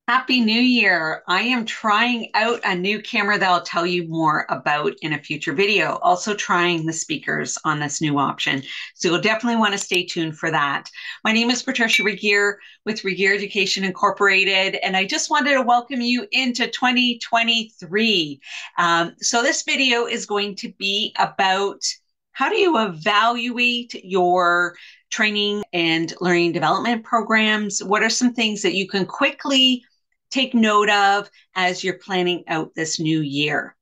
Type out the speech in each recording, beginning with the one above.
Happy New Year. I am trying out a new camera that I'll tell you more about in a future video. Also trying the speakers on this new option. So you'll definitely want to stay tuned for that. My name is Patricia Regier with Regier Education Incorporated, and I just wanted to welcome you into 2023. So this video is going to be about how do you evaluate your training and learning development programs? What are some things that you can quickly take note of as you're planning out this new year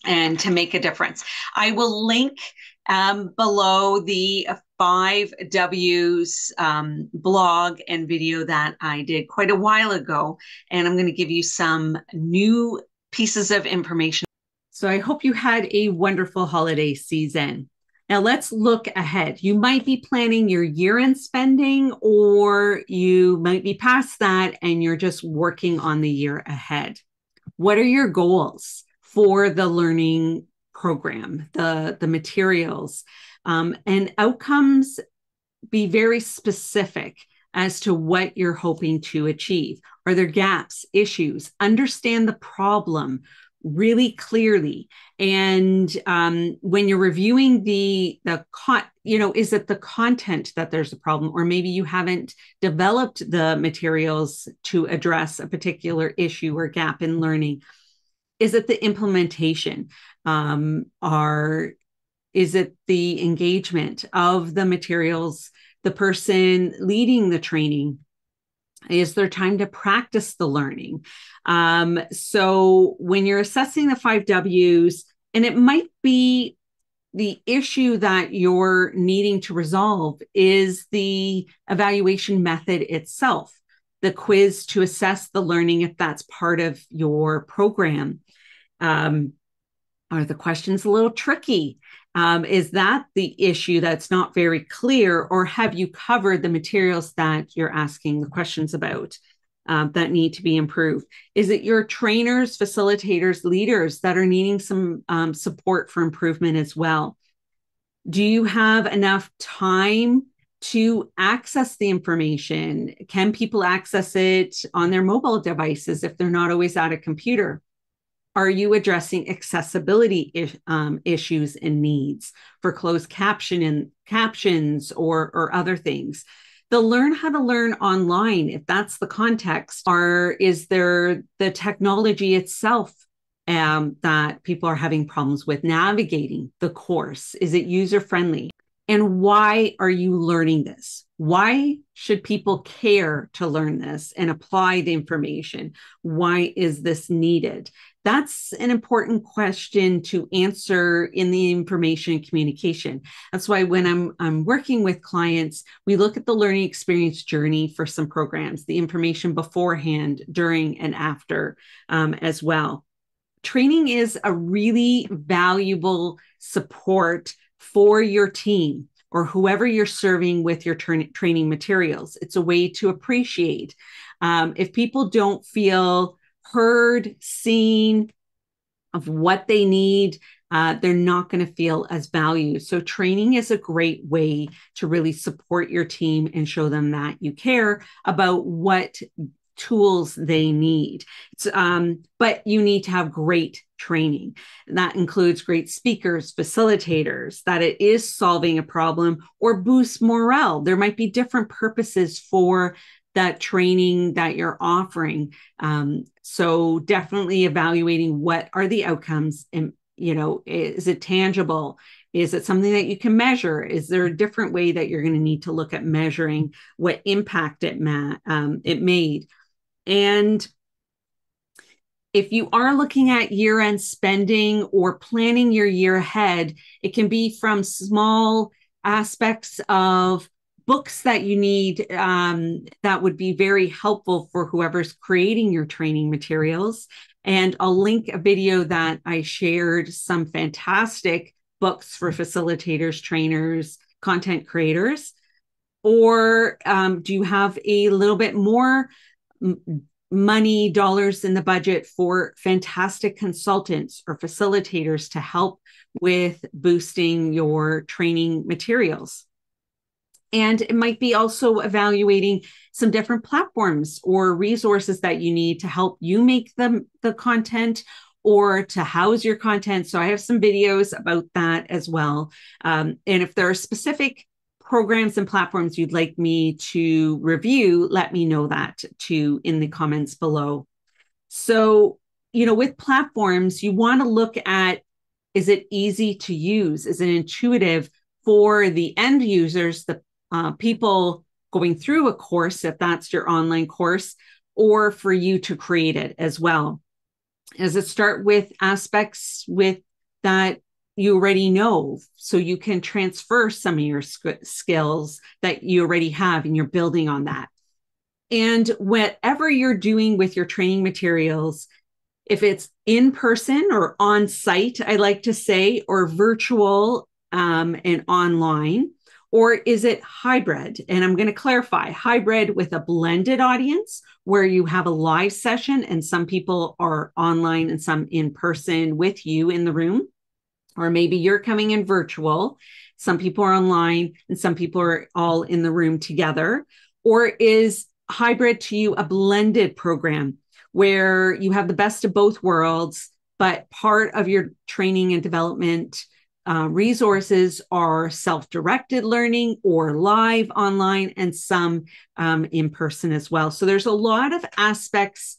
and to make a difference? I will link below the 5Ws blog and video that I did quite a while ago, and I'm going to give you some new pieces of information. So I hope you had a wonderful holiday season. Now let's look ahead. You might be planning your year-end spending, or you might be past that and you're just working on the year ahead. What are your goals for the learning program, the materials, and outcomes? Be very specific as to what you're hoping to achieve. Are there gaps, issues? Understand the problem really clearly. And when you're reviewing is it the content that there's a problem, or maybe you haven't developed the materials to address a particular issue or gap in learning? Is it the implementation? Is it the engagement of the materials, the person leading the training? Is there time to practice the learning? So when you're assessing the 5Ws, and it might be the issue that you're needing to resolve is the evaluation method itself, the quiz to assess the learning, if that's part of your program. Are the questions a little tricky? Is that the issue that's not very clear, or have you covered the materials that you're asking the questions about that need to be improved? Is it your trainers, facilitators, leaders that are needing some support for improvement as well? Do you have enough time to access the information? Can people access it on their mobile devices if they're not always at a computer? Are you addressing accessibility issues and needs for closed captions or other things? They'll learn how to learn online if that's the context. Or is there the technology itself that people are having problems with navigating the course? Is it user friendly? And why are you learning this? Why should people care to learn this and apply the information? Why is this needed? That's an important question to answer in the information and communication. That's why when I'm working with clients, we look at the learning experience journey for some programs, the information beforehand, during, and after as well. Training is a really valuable support for your team or whoever you're serving with your training materials. It's a way to appreciate. If people don't feel heard, seen of what they need, they're not going to feel as valued. So training is a great way to really support your team and show them that you care about what tools they need. But you need to have great training. That includes great speakers, facilitators, that it is solving a problem or boosts morale. There might be different purposes for that training that you're offering. So definitely evaluating what are the outcomes, and is it tangible? Is it something that you can measure? Is there a different way that you're going to need to look at measuring what impact it made? And if you are looking at year-end spending or planning your year ahead, it can be from small aspects of books that you need that would be very helpful for whoever's creating your training materials. And I'll link a video that I shared, some fantastic books for facilitators, trainers, content creators. Or do you have a little bit more money, dollars in the budget for fantastic consultants or facilitators to help with boosting your training materials? And it might be also evaluating some different platforms or resources that you need to help you make the content or to house your content. So I have some videos about that as well. And if there are specific programs and platforms you'd like me to review, let me know that too in the comments below. So, with platforms, you want to look at, is it easy to use? Is it intuitive for the end users, the people going through a course, if that's your online course, or for you to create it as well? Does it start with aspects with that you already know, so you can transfer some of your skills that you already have and you're building on that? And whatever you're doing with your training materials, if it's in person or on site, I like to say, or virtual and online, or is it hybrid? And I'm going to clarify hybrid with a blended audience where you have a live session and some people are online and some in person with you in the room. Or maybe you're coming in virtual, some people are online and some people are all in the room together. Or is hybrid to you a blended program where you have the best of both worlds, but part of your training and development resources are self-directed learning or live online and some in person as well. So there's a lot of aspects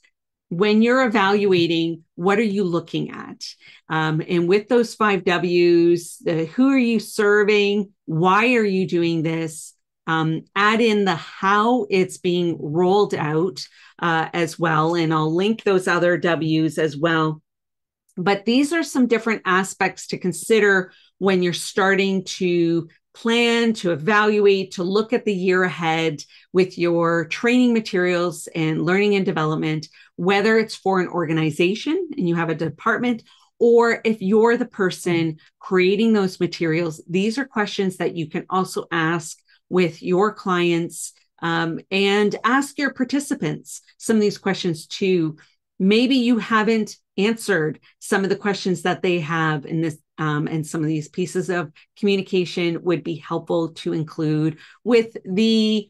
when you're evaluating, what are you looking at? And with those 5 W's, who are you serving? Why are you doing this? Add in the how it's being rolled out as well. And I'll link those other W's as well. But these are some different aspects to consider when you're starting to plan, to evaluate, to look at the year ahead with your training materials and learning and development, whether it's for an organization and you have a department, or if you're the person creating those materials. These are questions that you can also ask with your clients and ask your participants some of these questions too. Maybe you haven't answered some of the questions that they have in this, and some of these pieces of communication would be helpful to include with the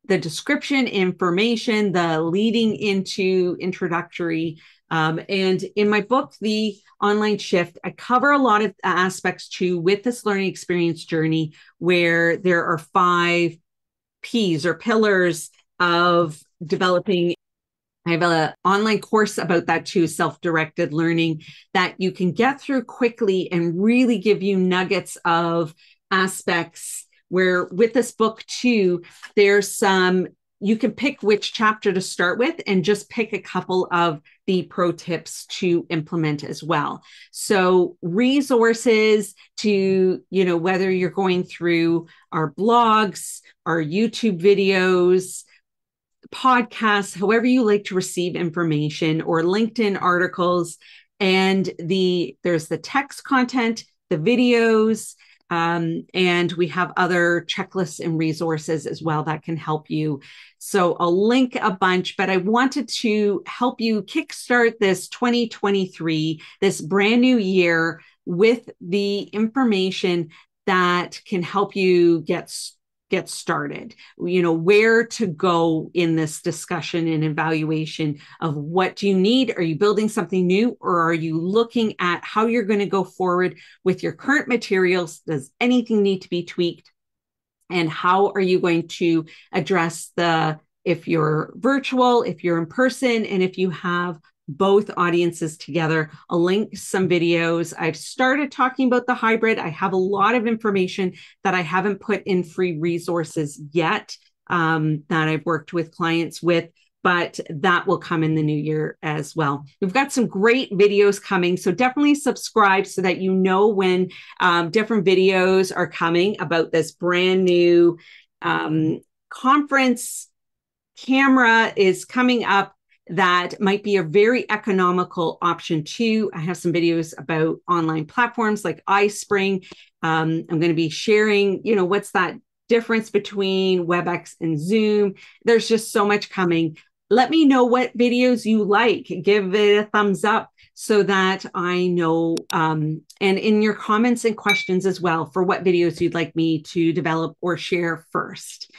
description, information, the leading into introductory. And in my book, The Online Shift, I cover a lot of aspects too with this learning experience journey, where there are 5 P's or pillars of developing. I have an online course about that too, self-directed learning, that you can get through quickly and really give you nuggets of aspects where with this book too, there's some, you can pick which chapter to start with and just pick a couple of the pro tips to implement as well. So resources to, whether you're going through our blogs, our YouTube videos, podcasts, however you like to receive information, or LinkedIn articles. And there's the text content, the videos, and we have other checklists and resources as well that can help you. So I'll link a bunch, but I wanted to help you kickstart this 2023, this brand new year, with the information that can help you get started, where to go in this discussion and evaluation of what do you need. Are you building something new, or are you looking at how you're going to go forward with your current materials? Does anything need to be tweaked? And how are you going to address if you're virtual, if you're in person, and if you have both audiences together? I'll link some videos. I've started talking about the hybrid. I have a lot of information that I haven't put in free resources yet that I've worked with clients with, but that will come in the new year as well. We've got some great videos coming, so definitely subscribe so that you know when different videos are coming about this brand new conference. Camera is coming up that might be a very economical option too. I have some videos about online platforms like iSpring. I'm going to be sharing, what's that difference between WebEx and Zoom. There's just so much coming. Let me know what videos you like. Give it a thumbs up so that I know, and in your comments and questions as well, for what videos you'd like me to develop or share first.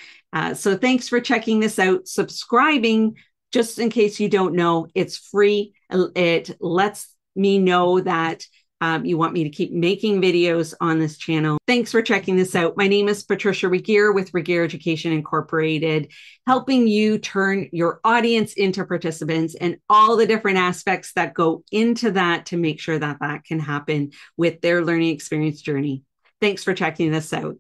So thanks for checking this out. Subscribing, just in case you don't know, it's free. It lets me know that you want me to keep making videos on this channel. Thanks for checking this out. My name is Patricia Regier with Regier Education Incorporated, helping you turn your audience into participants and all the different aspects that go into that to make sure that that can happen with their learning experience journey. Thanks for checking this out.